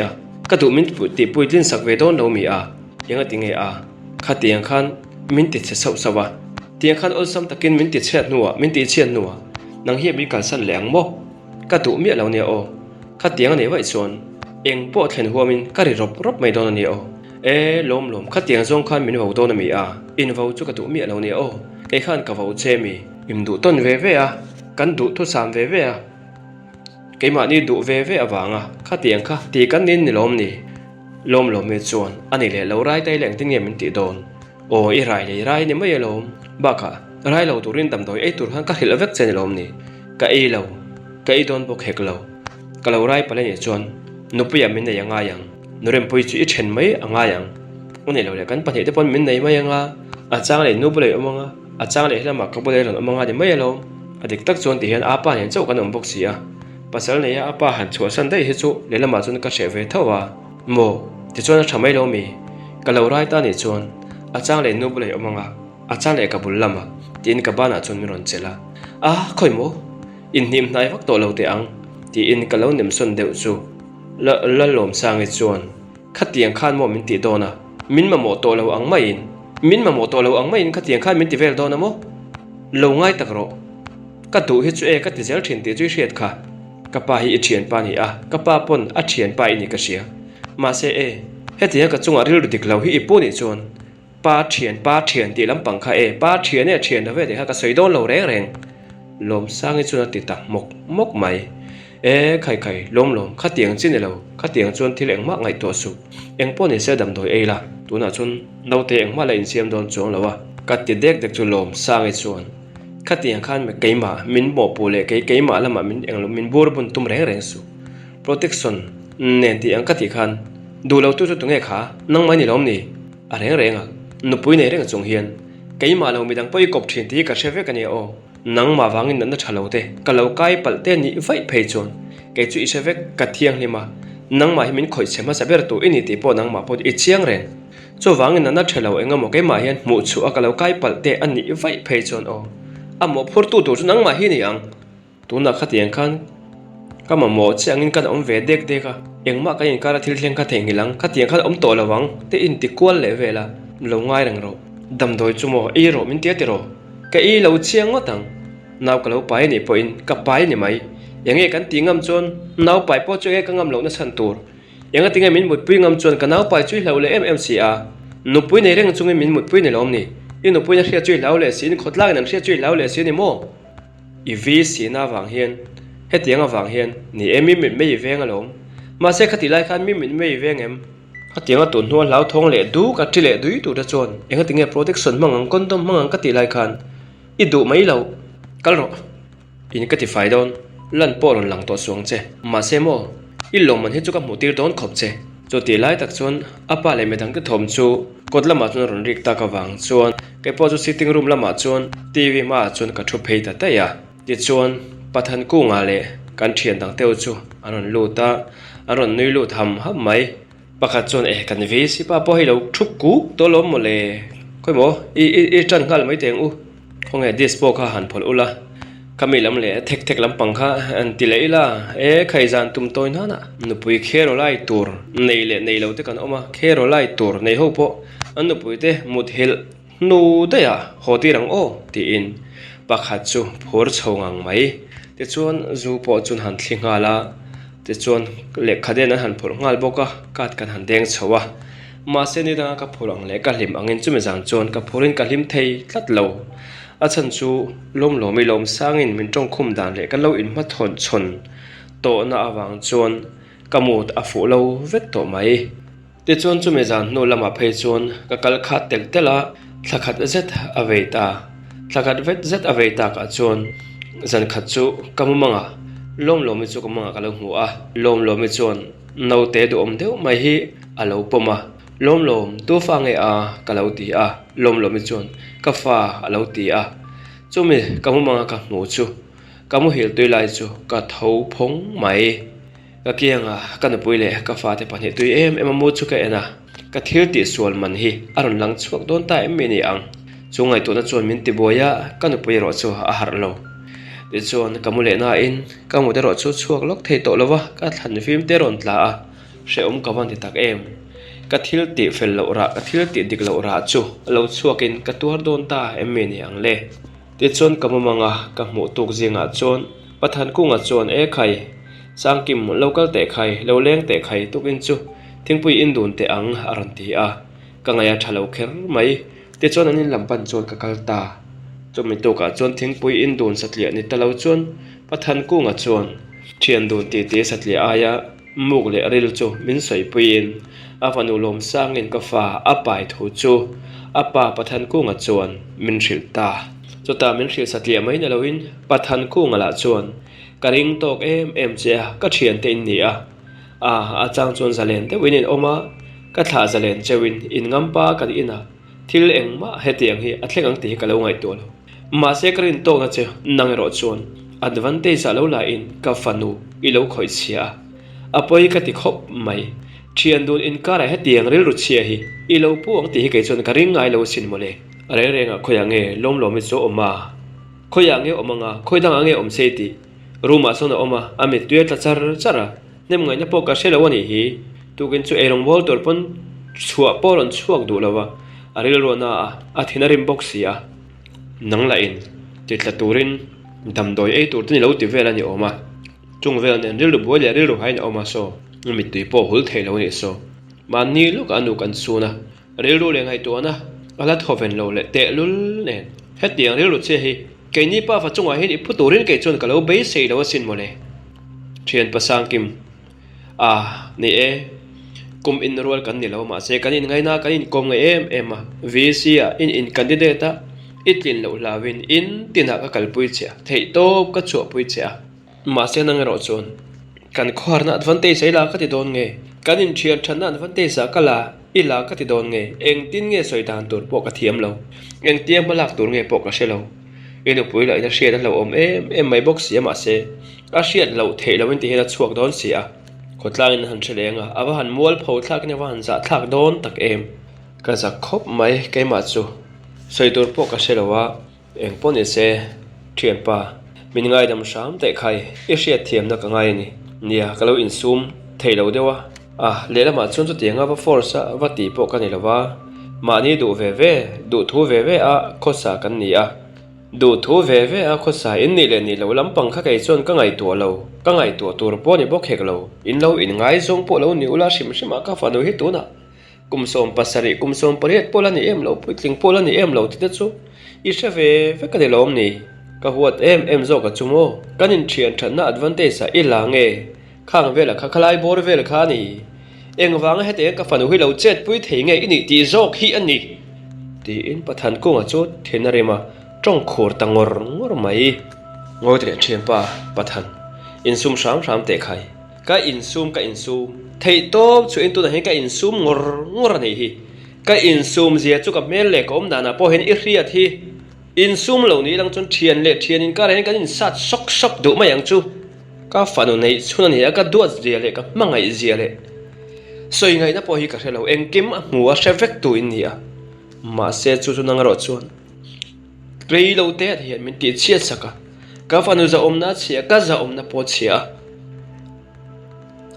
ka du min ti puitlin sak ve don lo mi enga tinge kha tiang khan min ti che sau sawa tiang khan ol sam takin min ti chet nuwa min ti chen nuwa nang hi mi kal san leng mo ka du mi lo ne kha tiang ne wai chon eng po thlen huamin ka ri rop mai don ni lom kha tiang zong khan min ho don mi in vo chu ka du mi lo ne cái khan ka vau che mi im du ton ve kan du thu sam ve cái mà ni du ve awanga kha tiang kha ti kan nin ni lom me chuan ani le lo rai tai leng tin nge min ti don i rai ni mai lom ba kha rai lo turin tam doi tur han ka hil vek chen lom ni ka lo ka don bok hek lo ka lo rai pale ni chuan nupi amin na yanga yang nurem pui chu i chen mai anga yang uni lo le kan pani te pon min nei mai anga chang le nu bule amanga chang le hlama ka bule ron amanga de mai lo adik tak chon ti hian apa hian chau kan om bok sia pasal ne ya apa han chu san dai hi chu le lama chun ka she ve thawa mo ti chon thamai lo mi ka lo rai ta ni chon chang le nu bule amanga chang le ka bul lama tin ka bana chon mi ron chela khoi mo in nim nai vak to lo te ang ti in ka lo nim son deu chu la lom sang e chon khatiang khan mo min ti dona min ma mo to lo ang mai in min ma mo to lo ang mai in khatiang khan min ti vel dona mo lo ngai tak ro ka tu hi chu ka ti zel thin ti chu hriat kha ka pa hi thian pa ni ka pa pon thian pa ini ka sia ma se hetia ka chunga ril dik lo hi ipu ni chon pa thian ti lam pang kha pa thian da ve de ha ka soi don lo reng lom sang e chuna ti tak mok mai khai lom kha tiang chin lo kha tiang chon thil engma ngai to su engpo ni se dam doi la tuna chun naute engma la in siam don chong lawa ka ti dek chu lom sang e chon kha tiang khan me keima min mo pule keima lama min englo min bor bun tum reng su protection nen ti ang ka ti khan du lo tu tu nge kha nang mai ni lom ni reng nu pui nei reng chung hian keima lo mi dang poi kop thin ti ka sheve ka ni nang ma wangin nan thalo te kalau kai palte ni vai phei chon ke chu isevek ka thiang lima nang ma himin khoi chema saber tu ini ti po nang ma po i chiang ren chu wangin nan thalo enga mo ke ma hian mu chu a kalau kai palte ani vai phei chon amo phur tu nang ma hi ni ang tu na khatiang khan kama mo changin kan om ve dek ka engma ka in kara thil thleng kha theng hilang khatiang khan om to lawang te in ti kwal le vela lo ngai rang ro dam doi chu mo i ro min te ro ka i lo chiang ngotang naw ka lo pai ni po in ka pai ni mai yange kan tingam chon naw pai po chu ka ngam lo na san tur yanga tinga min mut pui ngam chon ka naw pai chui lo le mmca nu pui nei reng chungi min mut pui ni lom ni i nu pui na hria chui lo le sin khotla nan hria chui lo le sin ni mo i vi si na wang hian he tianga wang hian ni emi min mei venga lom ma se khati lai khan mi min mei vengem khatianga tu nual lau thong le du ka tri le dui tu da chon enga tinge protection mangang condom mangang ka ti lai khan i du mai lo kalro in ka ti fai don lan polon lang to suang che ma se mo i lom man he chu ka mutir don khop che cho ti lai tak chon apa le medang ka thom chu kotlama chun ron rik ta ka wang chuan ke po chu sitting room lama chuan tv ma chun ka thu phei ta ya ti chuan pathan ku nga le kan thian dang teu chu aron lu ta aron nui lu tham ha mai pakhat chon kan vi si pa po hi lo thuk ku to lom mo le khoi mo i tran ngal mai teng khong e dispo kha han phol ula kami lam le thek lam pangkha an ti leila khai zan tum toin hana nu pui khero lai tur nei lo te kan oma khero lai tur nei ho po an nu pui te mut hil nu da ya hoti rang ti in pakhat chu phur chhongang mai te chuan zu po chun han thlinga la te chuan le khaden han phur ngal boka kat kan han deng chhowa ma se ni da ka phurang le ka lim angin chu me jang chon ka phurin ka lim thei tlat lo chan chu lom mi lom sangin min tong khum dan le kan lo in ma thon chon to na awang chon kamut a fu lo vek to mai ti chuan chu me zan nu lama phei chuan ka kal kha tel tela thakhat zet aveita thakhat vet zet aveita ka chuan zan khat chu kamumanga lom lomi chu kamanga kala hu a lom lomi chuan no te du om deuh mai hi alo poma lom lom tu fa nge a kalau ti a lom lomi chuan ka fa alo ti a chumi kamumanga ka mu chu kamu hil tui lai chu ka thau phong mai ka kianga kan puile ka fa te pani tui em mu chu ka ena ka thil ti sual man hi aron lang chuak don ta em ni ang chungai tu na chuan min ti boya kan pui ro chu a har lo ti chuan kamu le na in kamu te ro chu chuak lok thei to lova ka than film te ron tla a she ka van ti tak em ka thil ti fel lo ra ka thil ti dik lo ra chu lo chuakin ka tuar don ta em ni ang le ti chuan kamamanga ka mu tuk zinga chuan pathan kunga chuan e khai sangkim local te khai lo leng te khai tukin chu thingpui indun te ang aron ti a kangaya thalo kher mai ti chuan anin lampan chuan ka kalta chumi to ka chuan thingpui indun satlia ni talo chuan pathan kunga chuan thian dun ti ti satlia aya muk le ril chu min soi puin avanu lom sangin ka fa apai thu chu apa pathan kunga chuan min rilta chota min ril satlia mai na loin pathan kunga la chuan karing tok em che ka thian te ni a chang chuan zalen te winin oma ka thla zalen chewin in ngampa ka ina thil engma hetiang hi athleng ang ti ka lo ngai to lo ma se karin to nga che nang ro chuan advantage a lo la in ka fanu i lo khoi chia apoi ka ti khop mai thian dun in kara hetiang ril ru chia hi i lo pu ang ti ke chuan ka ring ngai lo sin mole are renga khoyange lom lomi chu oma khoyange omanga khoidang ange om se ti ruma sona oma amit tuya tlachar chara nem ngai na po ka shela wani hi tukin chu erong bol tor pon chua polon chuak du lawa aril rona a thinarim boxia nangla in titla turin damdoi e tur tini lo ti vela ni oma chung vel nen ril bu le ril hain oma so mi tui po hul thelo ni so man ni luk anu kan suna ril ru le ngai to na ala thoven lo le te lul nen hetiang ril ru che hi ke ni pa fa chunga hin ipu turin ke chon kalo be sei lo sin mole thian pasang kim ni e kum in rol kan ni lo ma se kan in ngai na kan in kom ngai em vc in candidate itlin lo lawin in tina ka kalpui che thei top ka chu pui che ma se nang ro chon kan khor na advantage ai la ka ti don nge kan in thian than na advantage sa kala ila ka ti don nge eng tin nge soi dan tur po ka thiam lo eng tiam malak tur nge po ka se lo inu pui la ina share lo om em mai box ya ma se a share lo thei lo in ti hena chuak don sia khotlang in han chelenga aba han mol pho thak ne wan za thak don tak em ka za khop mai ke ma chu soitur po ka selawa eng poni se thian pa min ngai dam sham te khai e shia thiam na ka ngai ni nia kalo in sum thei lo dewa lela ma chun chu tianga ba force wa ti po ka ni lawa ma ni du ve du thu ve a khosa kan ni du thu ve a khosa in ni le ni lo lampang kha kai chon ka ngai to lo ka ngai to tur po ni bok hek lo in lo in ngai zong po lo ni ula shim shima ka fa no hi tu na kumsom pasari kumsom pariat pola ni em lo puitling pola ni em lo ti chu i she ve ka de lom ni ka huat em zo ka chumo kanin thian than na advantage sa i la nge khang vela kha khalai bor vel kha ni engwang hete ka fanu hi lo chet pui thei nge ini ti zok hi ani ti in pathan ko nga chu thenarema tong khor tangor ngor mai ngotre thiam pa pathan in sum sham te khai ka in sum thei top chu in tu na he ka in sum ngor nei hi ka in sum zia chu ka mel le kom dana po hen i riat hi in sum lo ni lang chon thian in ka ren ka in sat sok du ma yang chu ka fanu nei chuna ni ka duat zia le ka mangai zia le soi ngai na po hi ka helo engkim a muwa shevek tu in nia ma se chu nang ro chuan rei lo te hian min ti chiat saka ka fanu za omna chia ka za omna po chia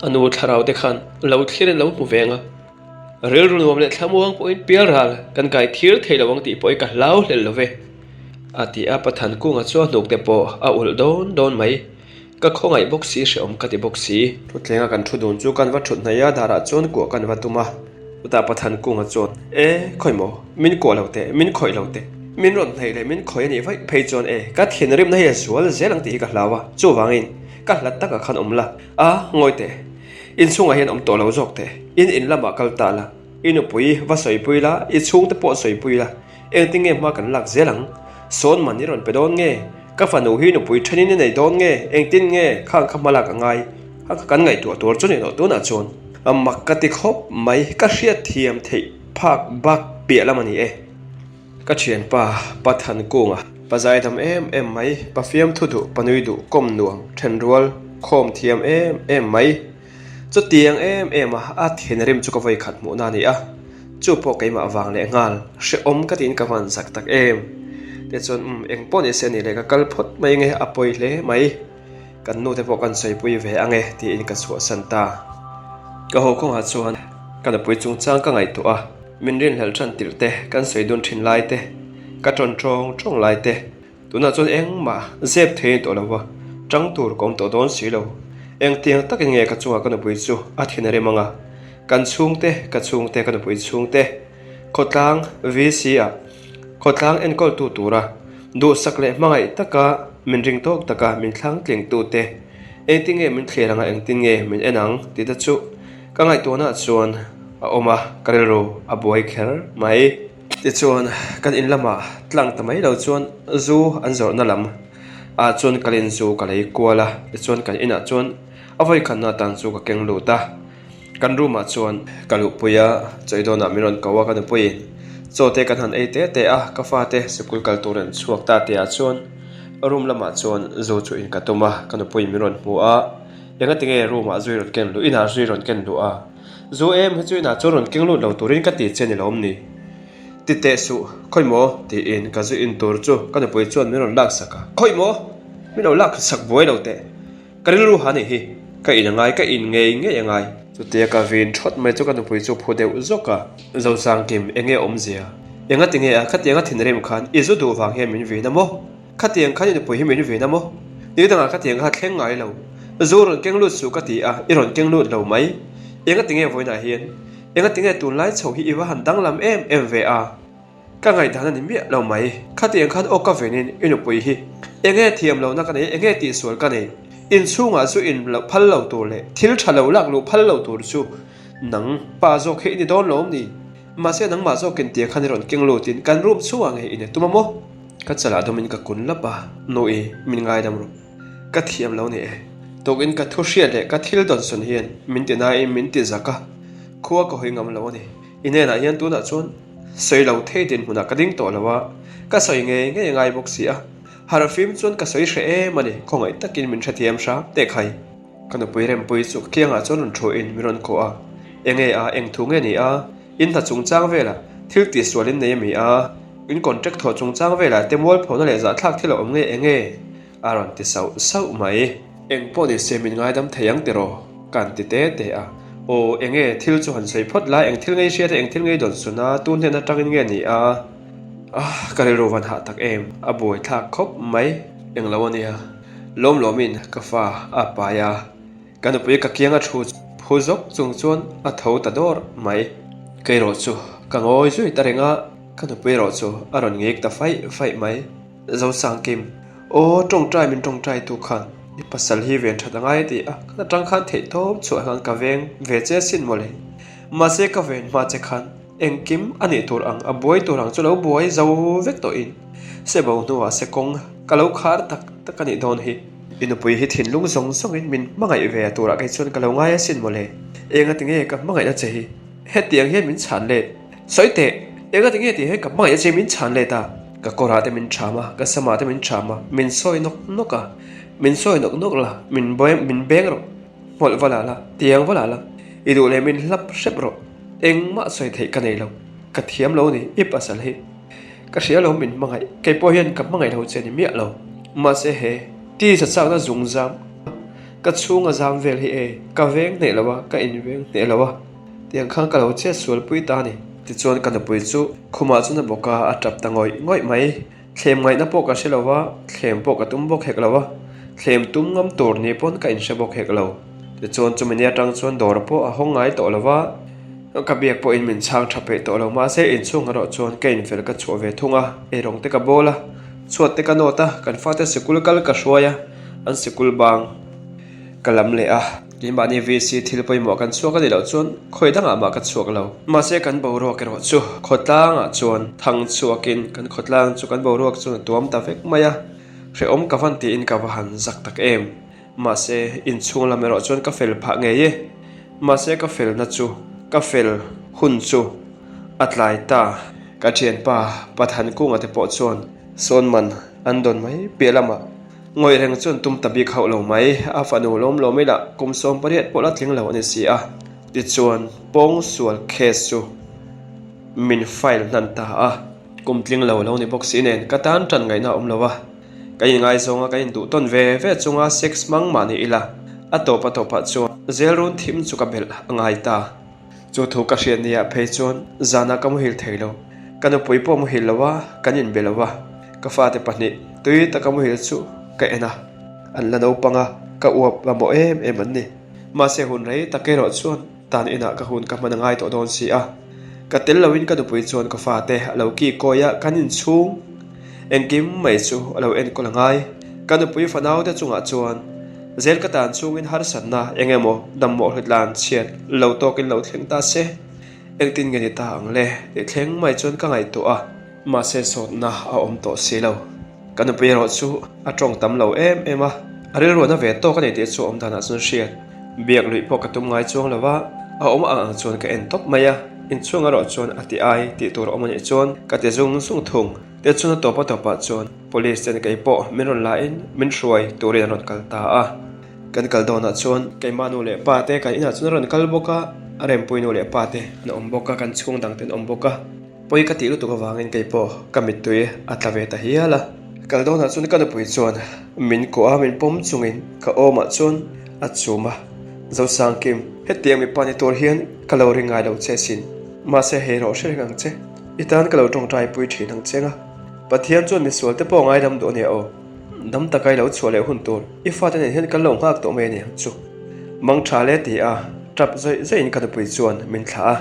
anu tharau te khan lo thlir lo mu venga rel ru nom le thlamuang point pial ral kan kai thir theilawang ti poi ka lau hlel love ati a pathan ku nga chu nuk te po a ul don mai ka khongai boxi she om ka ti boxi thutlenga kan thudun chu kan wa thut na ya dara chon ko kan wa tuma uta pathan ku nga chon khoimo min ko lote min khoi lote min ron thei le min khoi ni vai phei chon ka thinrim na ya sual zelang ti ka hlawa chu wangin ka hlat taka khan omla ngoite in chunga hian om to lo jok te in lama kal ta la inu pui va soi pui la I chung te po soi pui la eng tinge ma kan lak zelang son man ni ron pe don nge ka fanu hi nu pui thani nei don nge eng tin nge khang khamala ka ngai ha kan ngai tu tor chone no tu na chon amak ka ti khop mai ka hriat thiam thei phak bak pia lamani e ka thian pa pathan kunga pazai dam em mai pa fiam thu du panui du kom nuam then rual khom thiam em mai chu tiang em a thian rim chu ka voi khat mu na ni a chu po kai ma wang le ngal she om ka tin ka man sak tak em te chon eng po ni se ni le ka kal phot mai nge apoi hle mai kan nu te po kan soi pui ve ange ti in ka chu santa ka ho khong ha chuan kan pui chung chang ka ngai tu a min rin hel than tir te kan soi dun thin lai te ka tron trong lai te tuna chon eng ma zep the to lawa tang tur kom to don si lo eng tiang tak nge ka chunga kan pui chu a thin re manga kan chung te kan pui chung te khotlang vc a khotlang en kol tu tura du sakle mangai taka min ring tok taka min thlang tleng tu te eng tinge min thleranga eng tinge min enang ti ta chu ka ngai to na chuan a oma karelo a boy kher mai ti chuan kan in lama tlang tamai lo chuan zu an zor na lam a chuan kalin zu kalei kuala ti chuan kan ina chuan avoi khanna tan chu ka keng lu ta kan ruma chuan kalu puya choidona miron kawa kan pui chote kan han ate te a ka fa te sikul kal turen chuak ta te a chuan room lama chuan zo chu in katuma kan pui miron mu a enga tinge room a zui ron ken lu ina zui ron ken lu a zo em he chu ina choron ken lu lo turin ka ti chen lom ni ti te su khoi mo ti in ka zu in tur chu kan pui chuan miron lak saka khoi mo mi lo lak sak boi lo te karilu hani hi ka in ngai ka in ngei nge ngai chu te ka vin thot mai chu kan pui chu phodeu zoka zo sang kim enge omzia enga tinge a khatianga thinrem khan izu du wang he min vi na mo khatiang khan ni pui hi min vi na mo ni danga khatiang ha thleng ngai lo zoron kenglu su ka ti a iron kenglu lo mai enga tinge voina hian enga tinge tu lai chho hi iwa han dang lam em ve a ka ngai dana ni mi lo mai khatiang khan o ka venin inu pui hi enge thiam lo na ka nei enge ti sual ka nei in chunga chu in lo phal lo tur le thil thalo lak lu phal lo tur chu nang pa zo khe ni don lom ni ma se nang ma zo ken ti khan ron keng lo tin kan rup chuang he ine tumamo ka chala domin ka kun la pa no e min ngai dam ro ka thiam lo ni e to in ka thu hria le ka thil don sun hian min ti na e min ti zaka khuwa ko hoi ngam lo ni ine na hian tu na chon sei lo the din huna ka ding to lawa ka soi nge ngai bok si a har film chon ka soi hre mani khongai takin min thathiam sha te khai kan pui rem pui chu khianga chon tho in miron ko a enge a eng thu nge ni a in tha chung chang vela thil ti swalin nei mi a in contract tho chung chang vela te mol phone le za thak thilo om nge enge aron ti sau mai eng po ni semin ngai dam theyang te ro kan ti te a o enge thil chu han sei phot la eng thil ngei sia te eng thil ngei don suna tun he na tangin nge ni a karelo van ha tak em a boy thak khop mai eng lawania lom lomin ka fa a pa ya kan pui ka kianga thu phuzok chung chuan a tho ta dor mai kai ro chu ka ngoi zui tarenga kan pui ro chu aron ngek ta fai mai zo sang kim o tong trai tu khan pasal hi ven thata ngai ti a ka tang khan the thop chu han ka veng ve che sin mole ma se ka ven ma che khan eng kim ani tur ang a boy turang chu lo boy zo vek to in se bo nu a se kong ka lo khar tak ani don hi inu pui hi thin lung zong song in min mangai ve tura kai chun ka lo ngai sin mole enga tinge ka mangai na che hi he tiang he min chan le soite enga tinge ti he ka mangai che min chan le ta ka kora te min chama ka sama te min chama min soi nok ka min soi nok la min boy min beng ro mol wala la tiang wala la idu le min lap sep ro eng ma soi thei ka nei lo ka thiam lo ni ip asal hi ka ria lo min mangai ke po hian ka mangai lo che ni mi lo ma se he ti sa sa na zung zam ka chunga zam vel hi e ka veng nei lawa ka in veng nei lawa tiang khang ka lo che sual pui ta ni ti chon ka na pui chu khuma chu na boka a tap ta ngoi mai thlem ngai na po ka se lawa thlem po ka tum bok hek lawa thlem tum ngam tur ni pon ka in se bok hek lo ti chon chu menia tang chon dor po a hong ngai to lawa ka biak po in min chang thape to lo ma se in chung ro chon kein fel ka chu ve thunga e rong te ka bola chuat te ka nota kan fa te sikul kal ka hruaya an sikul bang kalam le a tin ba ni VC thil poi mo kan chuak ani lo chuan khoi danga ma ka chuak lo ma se kan bo ro ke ro chu khotanga chuan thang chuakin kan khotlang chu kan bo ro chuan tuam ta vek maya re om ka van ti in ka han zak tak em ma se in chung la mero chuan ka fel pha nge ye ma se ka fel na chu ka fel hun chu atlai ta ka thian pa pathan kunga te po chuan son man andon mai pelama ngoi reng chuan tum tabi khau lo mai a fanu lom lo mai la kum som pariat pola tling lo ani si a ti chuan pong sual khes chu min file nan ta a kum tling lo lo ni box in en ka tan tan ngai na om lo wa kai ngai zonga kai du ton ve ve chunga sex mang mani ila a to pa chuan zel run thim chu ka bel angai ta chu thu ka hrian nia phei chuan zana kamu hil theilo kanu pui po mu hil lawa kanin belawa ka fa te pani tui ta kamu hil chu ka ena an la no panga ka uap la mo em an ni ma se hun rei ta ke ro chuan tan ina ka hun ka man ngai to don si a ka tel lawin ka du pui chuan ka fa te lo ki koya kanin chung engkim mai chu lo en ko langai kanu pui fanau te chunga chuan zel ka tan chung in har sanna engemo dammo hritlan chiat lo to kin lo thleng ta se engtin nge ni ta angle ti thleng mai chuan ka ngai to a ma se sot na a om to si lo kanu pui ro chu a tong tam lo em a aril ro na ve to ka ni ti chu om dana chun hriat biak lui po ka tum ngai chuang lawa a om ang chuan ka en top maya in chuang ro chuan ati ai ti tur omani chuan ka te zung sung thung te chuna to pa chuan police ten kai po min ron la in min hruai turin ron kal ta a kan kal dona chuan kai manu le pa te kan ina chuna ron kal boka arem puinu le pa te na om boka kan chung dang ten om boka poi ka ti lu to ka wangin kai po kamit tui atlawe ta hiala kal dona chun kan pui chuan min ko a min pom chungin ka oma chuan a chuma zo sang kim hetiang mi pani tor hian kalori ngai lo chesin ma se hero hrengang che itan kalo tong trai pui thi nang chenga pathian chuan mi sual te po ngai dam do ne o dam takai lo chhuale hun tur ifa te hian kal lo ngak to me ne chu mang tha le ti a trap zai in kan pui chuan min thla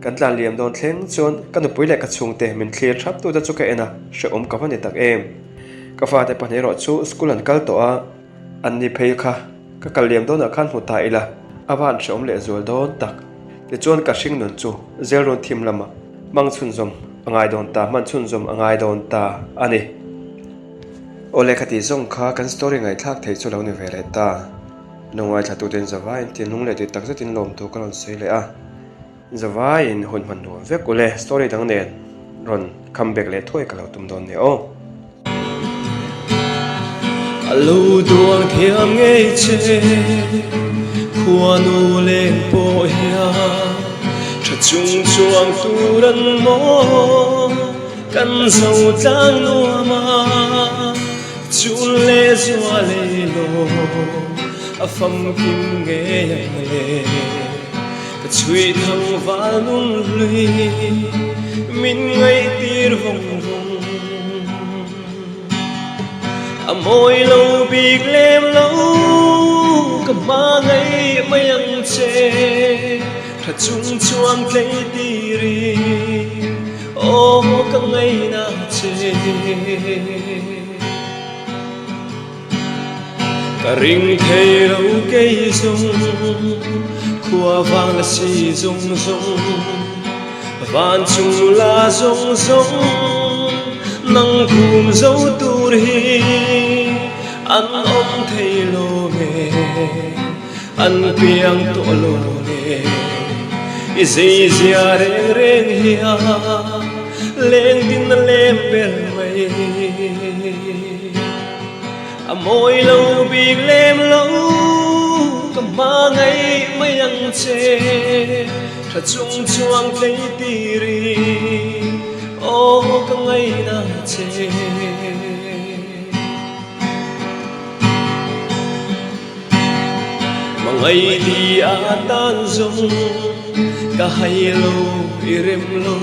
kan tlan liam don thleng chuan kan pui le ka chung te min thlir thap tu ta chu ka ena she om ka vani tak em ka fa te pani ro chu school an kal to a an ni phei kha ka kal liam don a khan hu ta ila awan shom le zol don tak ti chuan ka hring nun chu zel ron thim lama mang chun zom angai don ta man chun zom angai don ta ani ole khati zong kha kan story ngai thak thei chu lo ni ve le ta nongai thatu den zawa in tin lung le ti tak zatin lom tu kalon sei le a zawa in hun man no ve ko le story dang nen ron comeback le thoi kalo tum don ne o alo duang thiam nge che khua nu leng po hia cha chung chuang tu ran mo kan zo tlang no ma chu le zwa le lo a fam kim nge ye ka chui thang va nun lui min ngai tir vong a môi lâu big lem lâu cả ma ngày mấy anh che thật chung chuang lấy tiri ô cả ngày na che cả ring thề lâu cây dung khua vang là si dung dung van chung la dung dung nang kum dấu tur hi an om thei lo me an piang to lo le i zai zia reng reng hia leng tin lem bel mai a moi lo big lem lo ka ma ngai mai ang che tha chung chuang lấy tiri ô ka ngày na che mà ngày đi a tan dung ka hay lo irem lo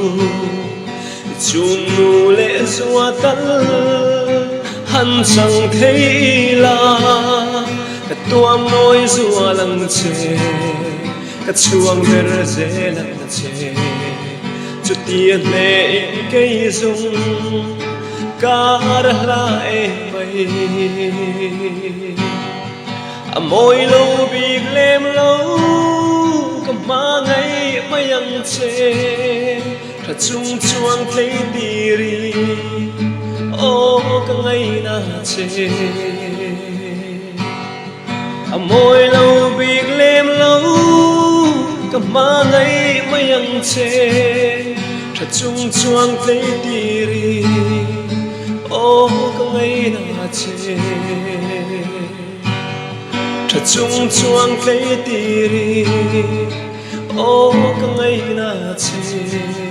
chun nu le zua tal han sang thei la ka tuam noi zua lang che ka chuang ver ze lang che chút tiền lệ cây dung cả ra em bay môi lâu bị lem lâu cả má ngay mấy anh chê thật chung chuang thấy đi ô cả ngày na chê môi lâu bị lem lâu cả má ngay mấy anh chê thật chung chuang thấy đi ô cả ngày na chê thật chung chuang thấy đi ô cả ngày na chê